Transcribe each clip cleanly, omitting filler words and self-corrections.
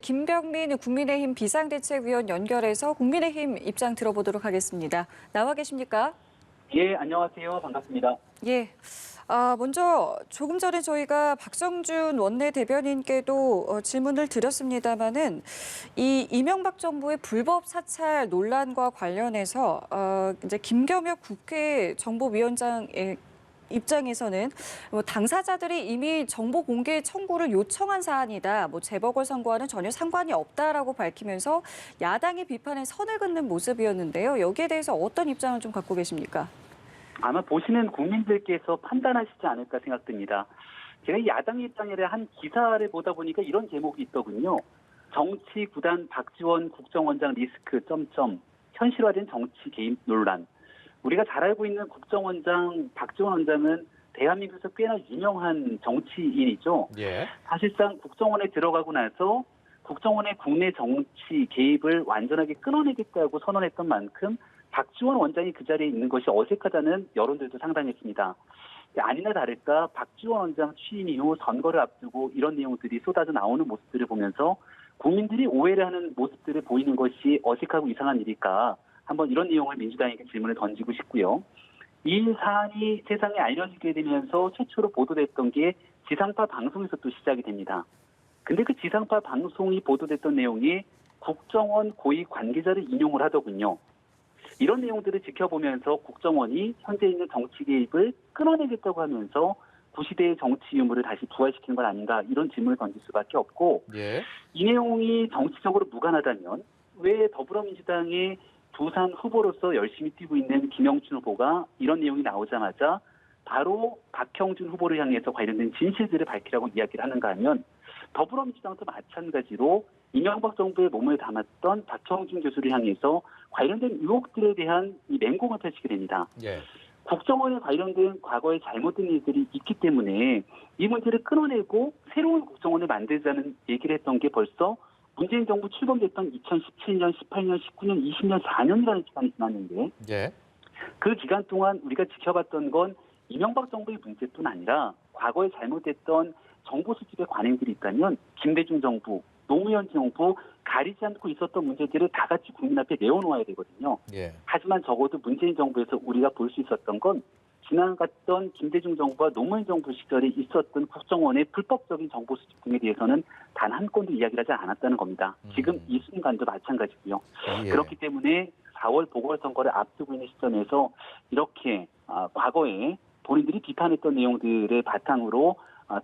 김병민 국민의힘 비상대책위원 연결해서 국민의힘 입장 들어보도록 하겠습니다. 나와 계십니까? 예, 안녕하세요. 반갑습니다. 예. 먼저 조금 전에 저희가 박성준 원내대변인께도 질문을 드렸습니다마는 이 이명박 정부의 불법 사찰 논란과 관련해서 이제 김겸혁 국회 정보위원장의 입장에서는 당사자들이 이미 정보 공개 청구를 요청한 사안이다. 재보궐선거와는 전혀 상관이 없다라고 밝히면서 야당의 비판에 선을 긋는 모습이었는데요. 여기에 대해서 어떤 입장을 좀 갖고 계십니까? 아마 보시는 국민들께서 판단하시지 않을까 생각됩니다. 제가 야당 입장이라 한 기사를 보다 보니까 이런 제목이 있더군요. 정치 구단 박지원 국정원장 리스크 점점 현실화된 정치 개입 논란. 우리가 잘 알고 있는 국정원장 박지원 원장은 대한민국에서 꽤나 유명한 정치인이죠. 예. 사실상 국정원에 들어가고 나서 국정원의 국내 정치 개입을 완전하게 끊어내겠다고 선언했던 만큼 박지원 원장이 그 자리에 있는 것이 어색하다는 여론들도 상당했습니다. 아니나 다를까 박지원 원장 취임 이후 선거를 앞두고 이런 내용들이 쏟아져 나오는 모습들을 보면서 국민들이 오해를 하는 모습들을 보이는 것이 어색하고 이상한 일일까 한번 이런 내용을 민주당에게 질문을 던지고 싶고요. 이 사안이 세상에 알려지게 되면서 최초로 보도됐던 게 지상파 방송에서 또 시작이 됩니다. 근데 그 지상파 방송이 보도됐던 내용이 국정원 고위 관계자를 인용을 하더군요. 이런 내용들을 지켜보면서 국정원이 현재 있는 정치 개입을 끊어내겠다고 하면서 구시대의 정치 유무를 다시 부활시키는 건 아닌가 이런 질문을 던질 수밖에 없고 예. 이 내용이 정치적으로 무관하다면 왜 더불어민주당의 두산 후보로서 열심히 뛰고 있는 김영춘 후보가 이런 내용이 나오자마자 바로 박형준 후보를 향해서 관련된 진실들을 밝히라고 이야기를 하는가 하면 더불어민주당도 마찬가지로 이명박 정부의 몸을 담았던 박형준 교수를 향해서 관련된 의혹들에 대한 이 맹공을 펼치게 됩니다. 예. 국정원에 관련된 과거에 잘못된 일들이 있기 때문에 이 문제를 끊어내고 새로운 국정원을 만들자는 얘기를 했던 게 벌써 문재인 정부 출범됐던 2017년, 18년, 19년, 20년, 4년이라는 시간이 지났는데 예. 그 기간 동안 우리가 지켜봤던 건 이명박 정부의 문제뿐 아니라 과거에 잘못됐던 정보 수집의 관행들이 있다면 김대중 정부, 노무현 정부 가리지 않고 있었던 문제들을 다 같이 국민 앞에 내어놓아야 되거든요. 예. 하지만 적어도 문재인 정부에서 우리가 볼 수 있었던 건 지나갔던 김대중 정부와 노무현 정부 시절에 있었던 국정원의 불법적인 정보 수집 등에 대해서는 단 한 건도 이야기를 하지 않았다는 겁니다. 지금 이 순간도 마찬가지고요. 예. 그렇기 때문에 4월 보궐선거를 앞두고 있는 시점에서 이렇게 과거에 본인들이 비판했던 내용들을 바탕으로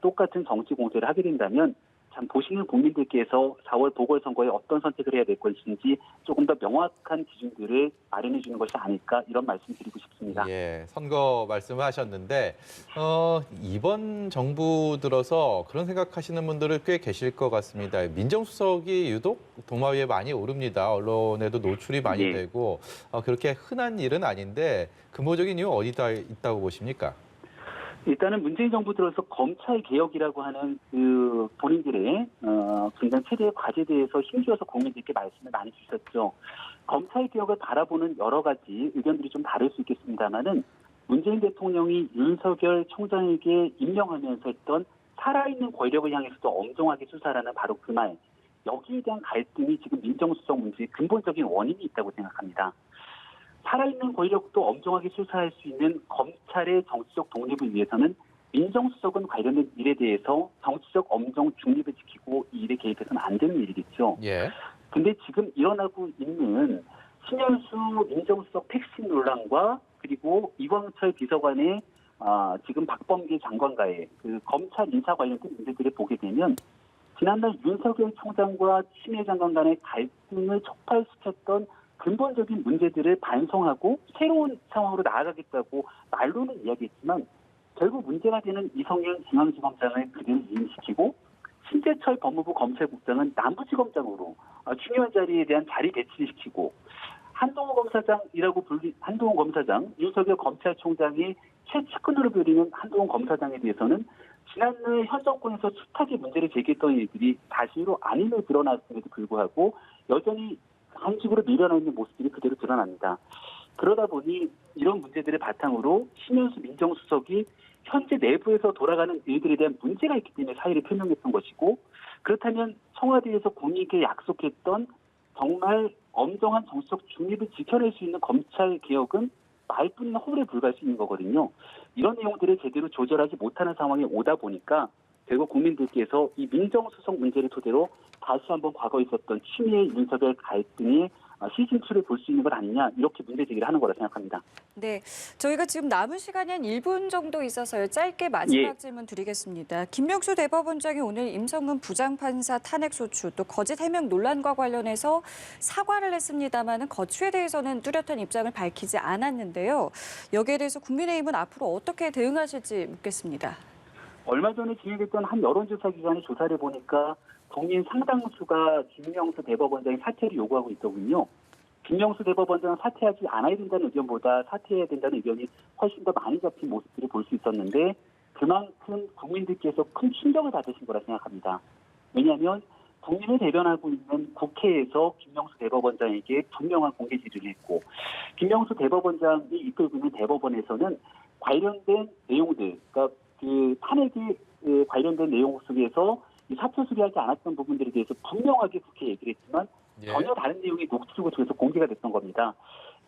똑같은 정치 공세를 하게 된다면 참 보시는 국민들께서 4월 보궐선거에 어떤 선택을 해야 될 것인지 조금 더 명확한 기준들을 마련해 주는 것이 아닐까 이런 말씀 드리고 싶습니다. 예, 선거 말씀을 하셨는데 이번 정부 들어서 그런 생각하시는 분들은 꽤 계실 것 같습니다. 민정수석이 유독 도마 위에 많이 오릅니다. 언론에도 노출이 많이 네. 되고 그렇게 흔한 일은 아닌데 근본적인 이유 어디다 있다고 보십니까? 일단은 문재인 정부 들어서 검찰 개혁이라고 하는 그 본인들의 굉장히 최대의 과제에 대해서 힘주어서 국민들께 말씀을 많이 주셨죠. 검찰 개혁을 바라보는 여러 가지 의견들이 좀 다를 수 있겠습니다만은 문재인 대통령이 윤석열 총장에게 임명하면서 했던 살아있는 권력을 향해서도 엄정하게 수사라는 바로 그 말. 여기에 대한 갈등이 지금 민정수석 문제의 근본적인 원인이 있다고 생각합니다. 살아있는 권력도 엄정하게 수사할 수 있는 검찰의 정치적 독립을 위해서는 민정수석은 관련된 일에 대해서 정치적 엄정 중립을 지키고 이 일에 개입해서는 안 되는 일이겠죠. 예. 근데 지금 일어나고 있는 신현수 민정수석 택신 논란과 그리고 이광철 비서관의 지금 박범계 장관과의 그 검찰 인사 관련된 문제들을 보게 되면 지난달 윤석열 총장과 추미애 장관 간의 갈등을 촉발시켰던 근본적인 문제들을 반성하고 새로운 상황으로 나아가겠다고 말로는 이야기했지만 결국 문제가 되는 이성윤 중앙지검장을 그대로 위임시키고 신재철 법무부 검찰국장은 남부지검장으로 중요한 자리에 대한 자리 배치를 시키고 한동훈 검사장이라고 불린 한동훈 검사장, 윤석열 검찰총장이 최측근으로 불리는 한동훈 검사장에 대해서는 지난해 현 정권에서 숱하게 문제를 제기했던 일들이 다시로 아님을 드러났음에도 불구하고 여전히 한식으로 밀어넣어 있는 모습들이 그대로 드러납니다. 그러다 보니 이런 문제들을 바탕으로 신현수 민정수석이 현재 내부에서 돌아가는 일들에 대한 문제가 있기 때문에 사의를 표명했던 것이고 그렇다면 청와대에서 국민에게 약속했던 정말 엄정한 정치적 중립을 지켜낼 수 있는 검찰 개혁은 말뿐인 허울에 불과할 수 있는 거거든요. 이런 내용들을 제대로 조절하지 못하는 상황에 오다 보니까 결국 국민들께서 이 민정수석 문제를 토대로 다시 한번 과거에 있었던 추미애 윤석열 갈등의 시즌2를 볼 수 있는 것 아니냐, 이렇게 문제 제기를 하는 거라 생각합니다. 네, 저희가 지금 남은 시간이 한 1분 정도 있어서요. 짧게 마지막 예. 질문 드리겠습니다. 김명수 대법원장이 오늘 임성근 부장판사 탄핵소추 또 거짓 해명 논란과 관련해서 사과를 했습니다마는 거취에 대해서는 뚜렷한 입장을 밝히지 않았는데요. 여기에 대해서 국민의힘은 앞으로 어떻게 대응하실지 묻겠습니다. 얼마 전에 진행됐던 한 여론조사 기관의 조사를 보니까 국민 상당수가 김명수 대법원장의 사퇴를 요구하고 있더군요. 김명수 대법원장은 사퇴하지 않아야 된다는 의견보다 사퇴해야 된다는 의견이 훨씬 더 많이 잡힌 모습들을 볼 수 있었는데, 그만큼 국민들께서 큰 충격을 받으신 거라 생각합니다. 왜냐하면 국민을 대변하고 있는 국회에서 김명수 대법원장에게 분명한 공개 질의를 했고, 김명수 대법원장이 이끌고 있는 대법원에서는 관련된 내용들, 그러니까 그 탄핵에 관련된 내용 속에서 이 사퇴 수리하지 않았던 부분들에 대해서 분명하게 국회에 얘기를 했지만 전혀 다른 내용이 녹취록을 통해서 공개가 됐던 겁니다.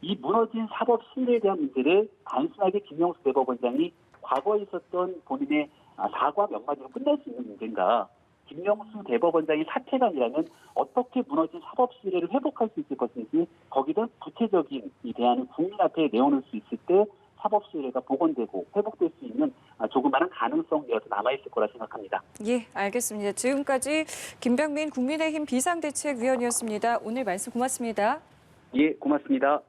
이 무너진 사법 신뢰에 대한 문제를 단순하게 김명수 대법원장이 과거에 있었던 본인의 사과 몇 마디로 끝날 수 있는 문제인가, 김명수 대법원장이 사퇴가 아니라면 어떻게 무너진 사법 신뢰를 회복할 수 있을 것인지, 거기다 구체적인 이 대안을 국민 앞에 내어놓을 수 있을 때 사법 신뢰가 복원되고 회복될 수 있는 조그마한 가능성이 남아있을 거라 생각합니다. 예, 알겠습니다. 지금까지 김병민 국민의힘 비상대책위원이었습니다. 오늘 말씀 고맙습니다. 예, 고맙습니다.